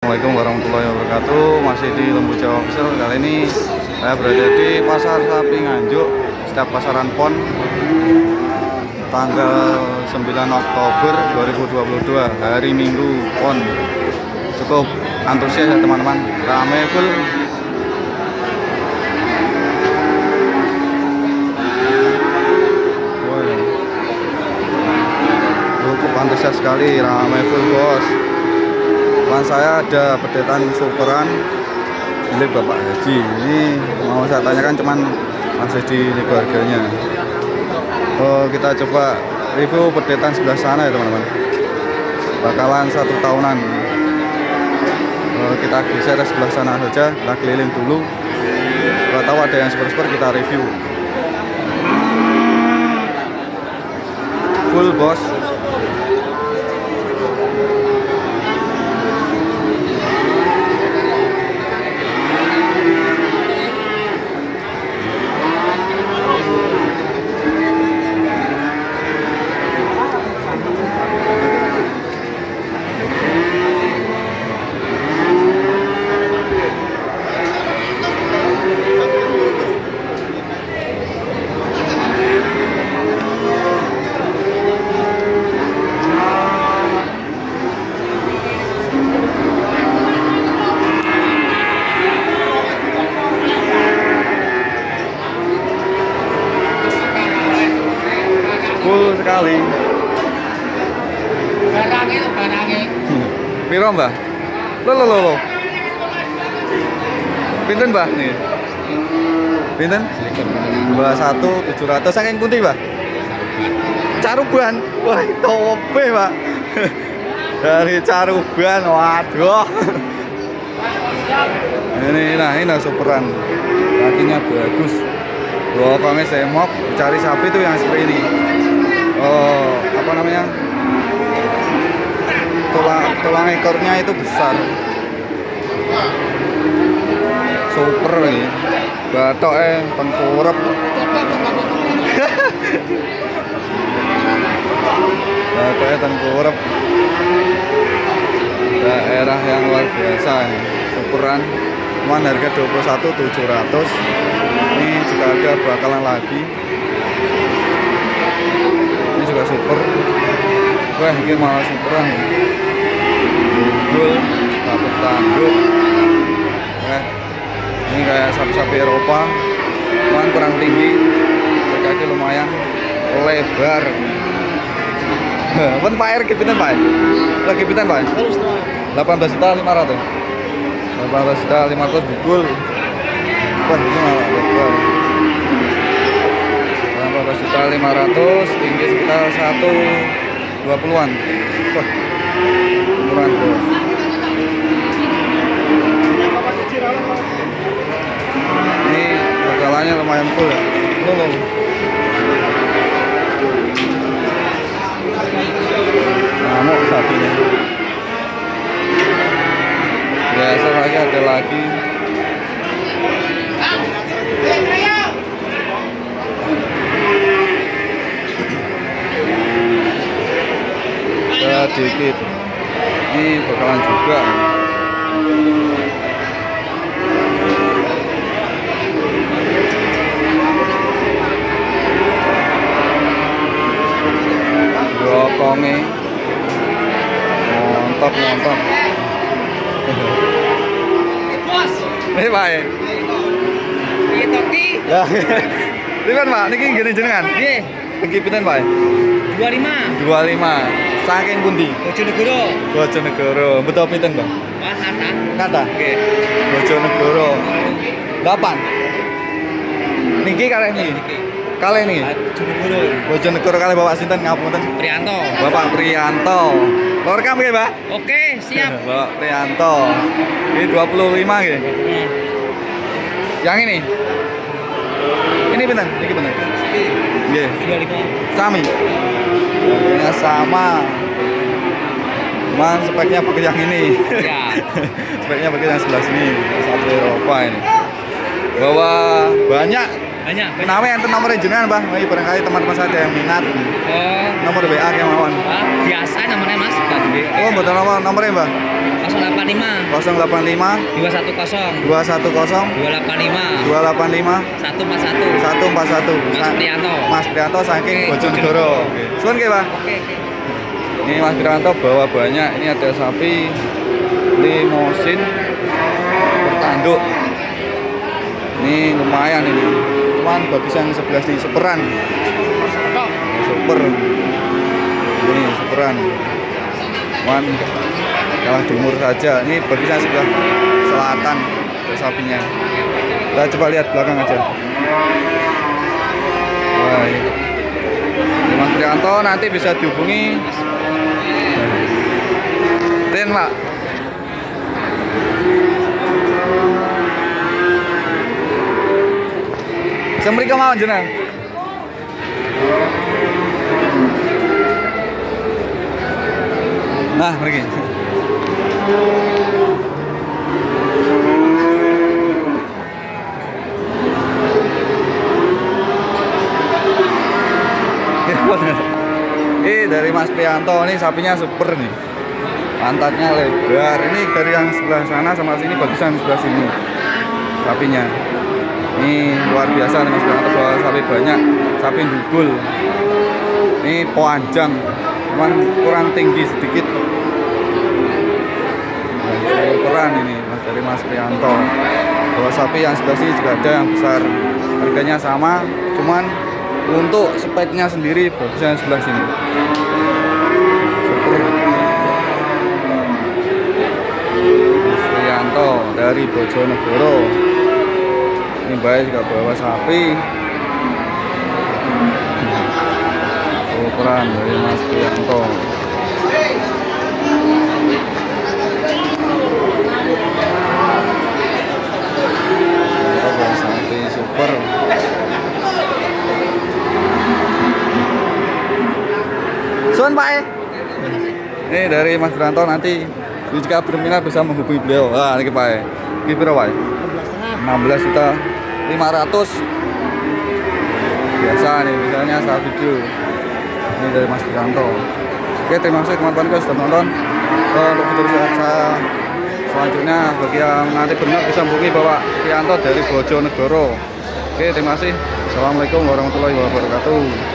Assalamualaikum warahmatullahi wabarakatuh. Masih di Lembu Jawa Official. Kali ini saya berada di Pasar Sapi Nganjuk, setiap pasaran PON, tanggal 9 Oktober 2022, hari Minggu PON. Cukup antusias ya teman-teman, ramai full. Cukup antusias sekali, ramai full bos. Depan saya ada pedetan superan milik Bapak Haji. Ini mau saya tanyakan, cuman masih di harganya. Kita coba review pedetan sebelah sana ya teman-teman. Bakalan 1 tahunan. Kita geser ke sebelah sana saja, kita keliling dulu. Kalau tahu ada yang super kita review. Full bos. Full sekali. Barangnya. Piro mbah? Lo. Pinten mbah nih? Pinten? 21.700 saking pundi mbah? Caruban. Wah, tope mbah. Dari Caruban, waduh. Ini superan. Kakinya bagus. Bokongnya semok, cari sapi tuh yang seperti ini. Apa namanya? Tulang ekornya itu besar. Super ini. Batoknya tengkurap. Batoknya tengkurap. Daerah yang luar biasa ini. Superan. Cuman harga 21.700. Ini juga ada bakalan lagi. Ini juga super. Wah, ini malah superan. Gul, dapat tanduk. Ini kayak sapi-sapi Eropa. Cuman kurang tinggi. Kaki lumayan lebar. Pun Pak R kipitan Pak. Lagi kipitan Pak. 18.500. 18.500 bukul. Wah, ini malah lebar. 18.500, tinggi sekitar 120-an. Wah, ukuran bos. Ini bakalannya lumayan full ya. Loh. Ngamuk sapinya. Biasa lagi ada lagi. Sedikit. Ini bakalan juga. Bokongnya mantap. Bos. Ini Pak. Ini toki. Ya. Ini kan Pak, niki gini jenengan. Nggih. Niki pinten Pak? 25. 25. Saking pundi? Bojonegoro. Bojonegoro. Betul pinten, Bang? Kata. Kata. Nggih. Bojonegoro. 8. Niki kalih niki. Kalih niki. Bojonegoro. Bojonegoro kalih Bapak sinten ngapunten? Prianto. Bapak Prianto. Lor rekam nggih, Pak? Oke, siap. Bapak Prianto. Ini 25 nggih. Yang ini. Ini pinten? Niki pinten? Nggih. 25. Sami. Harganya sama. Cuman speknya pakai yang ini. Ya. Speknya pakai yang sebelah sini. Sapi Eropa ini. Bawa banyak Banyak. Menawi enten nomor jenengan, Mbah. Ini barangkali teman-teman saya ada yang minat. Oh, Nomor WA kemawon. biasa namanya Mas. Tadi. Oh, mboten nomornya, Mbah. 085 085 210 210 285 285 141 141. Mas Prianto. Mas Prianto saking Oke, Bojonegoro. Oke. Suwun nggih, Pak. Oke. Ini Mas Prianto bawa banyak. Ini ada sapi limosin bertanduk. Ini lumayan ini. Cuman bagus yang sebelah di seperan. Super. Ini seperan. Cuman kalah timur saja. Ini bagus yang sebelah selatan untuk sapinya. Kita coba lihat belakang aja. Wah, ini Mas Prianto nanti bisa dihubungi. Rin, Pak. Semrika mau jenengan. Nah, mriki. Dari Mas Prianto ini sapinya super nih. Pantatnya lebar. Ini dari yang sebelah sana sama sini bagusan sebelah sini. Sapinya. Ini luar biasa nih Mas Prianto, bawa sapi banyak, sapi ndugul. Ini panjang, cuman kurang tinggi sedikit. Nah, ukuran ini Mas dari Mas Prianto. Bawa sapi yang sebelah sini juga ada yang besar. Harganya sama, cuman untuk speknya sendiri bagusnya yang sebelah sini. Super. Mas Prianto dari Bojonegoro. Ini Mbak juga bawa sapi. Ukuran dari Mas Prianto. Bawa sapi super. Sun Pak. Ini dari Mas Prianto, nanti jika berminat bisa menghubungi beliau. Wah, ini Pak. Ini berapa Pak? 16 juta 500. Biasa nih, misalnya saat video. Ini dari Mas Prianto. Oke, terima kasih teman-teman yang sudah nonton. Untuk video saya selanjutnya, bagi yang nanti berminat bisa menghubungi Bapak Prianto dari Bojonegoro. Oke, terima kasih. Assalamualaikum warahmatullahi wabarakatuh.